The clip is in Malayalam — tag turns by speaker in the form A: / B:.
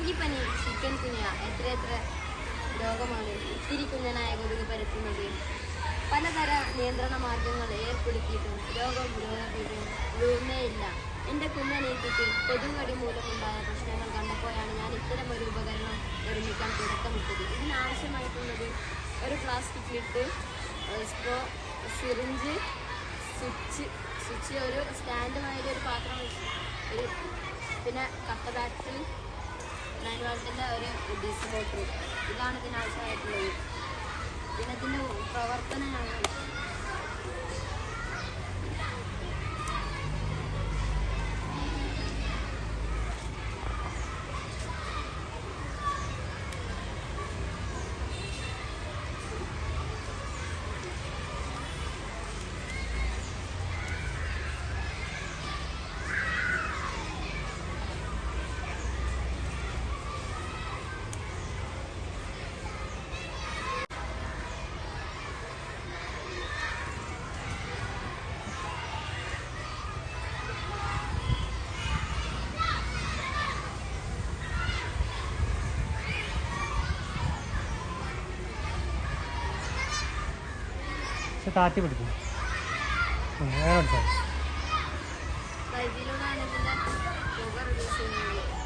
A: ഡെങ്കിപ്പനി, ചിക്കൻ കുനിയ, എത്ര രോഗമാണ് ഇത്തിരി കുഞ്ഞനായ കൊതുക് പരത്തുന്നത്. പലതര നിയന്ത്രണ മാർഗങ്ങൾ ഏർപ്പെടുത്തിയിട്ടും രോഗം വീഴുന്നേയില്ല. എൻ്റെ കുഞ്ഞനീതിക്ക് കൊതുകടി മൂലമുണ്ടായ പ്രശ്നങ്ങൾ കണ്ടപ്പോഴാണ് ഞാൻ ഇത്തരമൊരു ഉപകരണം നിർമ്മിക്കാൻ തുടക്കമിട്ടത്. ഇതിനാവശ്യമായിട്ടുള്ളത് ഒരു plastic lid, straw, syringe, switch, ഒരു സ്റ്റാൻഡുമായൊരു ഒരു പാത്രം വെച്ച് പിന്നെ കട്ട ബാറ്ററി, 9 വോൾട്ടിൻ്റെ ഒരു ഡിസ് ബോട്ടിൽ. ഇതാണ് ഇതിനാവശ്യമായിട്ടുള്ളത്. പിന്നെ ഇതിൻ്റെ പ്രവർത്തനമാണ്
B: താത്തി പിടിക്കും.
A: ഇതിലൂടെയാണ് ഇതിൻ്റെ ഷുഗർ റിലീസ് ചെയ്യുന്നത്.